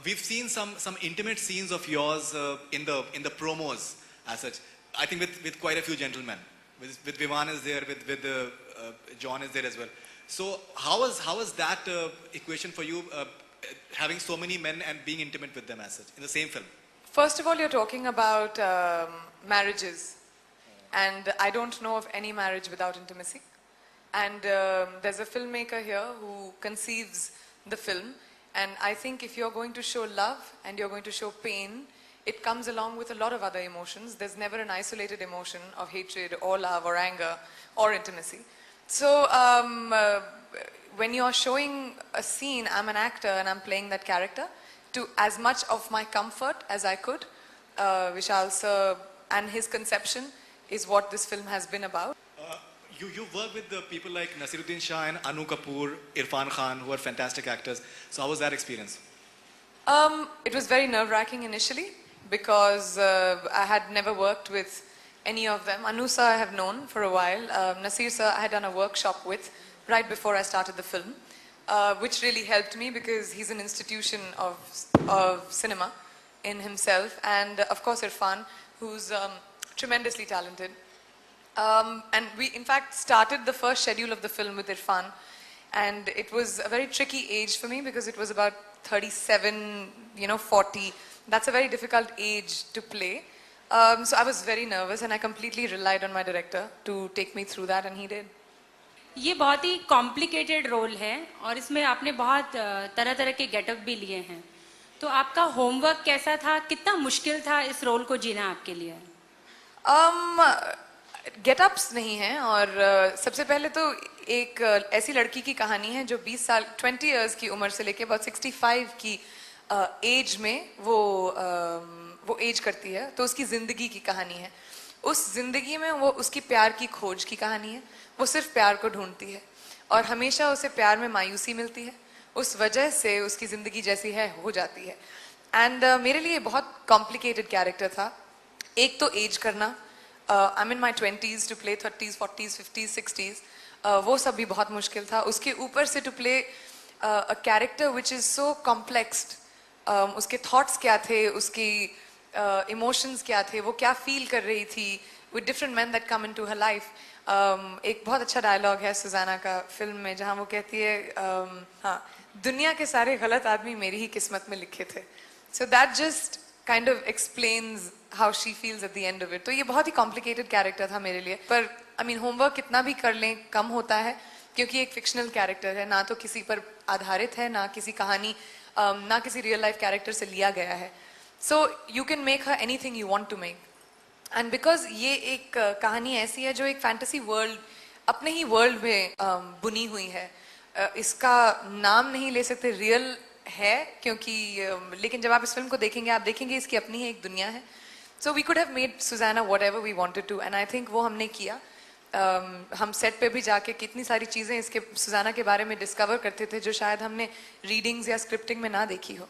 We've seen some intimate scenes of yours in the promos as such. I think with quite a few gentlemen. With Vivan is there, with John is there as well. So how was that equation for you, having so many men and being intimate with them as such in the same film? First of all, you're talking about marriages, and I don't know of any marriage without intimacy. And there's a filmmaker here who conceives the film, and I think if you're going to show love and you're going to show pain, it comes along with a lot of other emotions. There's never an isolated emotion of hatred or love or anger or intimacy. So when you're showing a scene, I'm an actor and I'm playing that character to as much of my comfort as I could. Vishal sir and his conception is what this film has been about. You work with the people like Naseeruddin Shah and Anu Kapoor, Irfan Khan, who are fantastic actors. So how was that experience? It was very nerve-wracking initially because I had never worked with any of them. Anu sir I have known for a while. Nasir sir I had done a workshop with right before I started the film, which really helped me because he's an institution of cinema in himself. And of course Irfan, who's tremendously talented. And we in fact started the first schedule of the film with Irfan, and it was a very tricky age for me because it was about 37, 40. That's a very difficult age to play. So I was very nervous and I completely relied on my director to take me through that, and he did. ये बहुत ही complicated role है और इसमें आपने बहुत तरह तरह के गेटअप भी लिए हैं, तो आपका होमवर्क कैसा था, कितना मुश्किल था इस रोल को जीना आपके लिए? गेटअप्स नहीं हैं, और सबसे पहले तो एक ऐसी लड़की की कहानी है जो 20 इयर्स की उम्र से लेके about 65 की एज में वो एज करती है, तो उसकी ज़िंदगी की कहानी है. उस ज़िंदगी में वो उसकी प्यार की खोज की कहानी है. वो सिर्फ प्यार को ढूंढती है और हमेशा उसे प्यार में मायूसी मिलती है. उस वजह से उसकी ज़िंदगी जैसी है हो जाती है. एंड मेरे लिए बहुत कॉम्प्लिकेटेड कैरेक्टर था. एक तो एज करना, I'm in my 20s to play 30s, 40s, 50s, 60s. वो सब भी बहुत मुश्किल था. उसके ऊपर से to play a character which is so complexed. उसके thoughts क्या थे, उसकी emotions क्या थे, वो क्या feel कर रही थी with different men that come into her life. एक बहुत अच्छा डायलॉग है सुजाना का फिल्म में जहाँ वो कहती है, हाँ, दुनिया के सारे गलत आदमी मेरी ही किस्मत में लिखे थे. So that just kind of explains how she feels at the end of it. तो ये बहुत ही complicated character था मेरे लिए, पर I mean homework कितना भी कर लें कम होता है, क्योंकि एक fictional character है, ना तो किसी पर आधारित है, ना किसी कहानी, ना किसी real life character से लिया गया है. So you can make her anything you want to make. And because ये एक कहानी ऐसी है जो एक fantasy world, अपने ही world में बुनी हुई है, इसका नाम नहीं ले सकते, real है क्योंकि, लेकिन जब आप इस फिल्म को देखेंगे आप देखेंगे इसकी अपनी ही एक दुनिया है. So we could have made Susanna whatever we wanted to, and I think वो हमने किया. हम सेट पे भी जाके कितनी सारी चीज़ें इसके सुजाना के बारे में डिस्कवर करते थे जो शायद हमने रीडिंग्स या स्क्रिप्टिंग में ना देखी हो.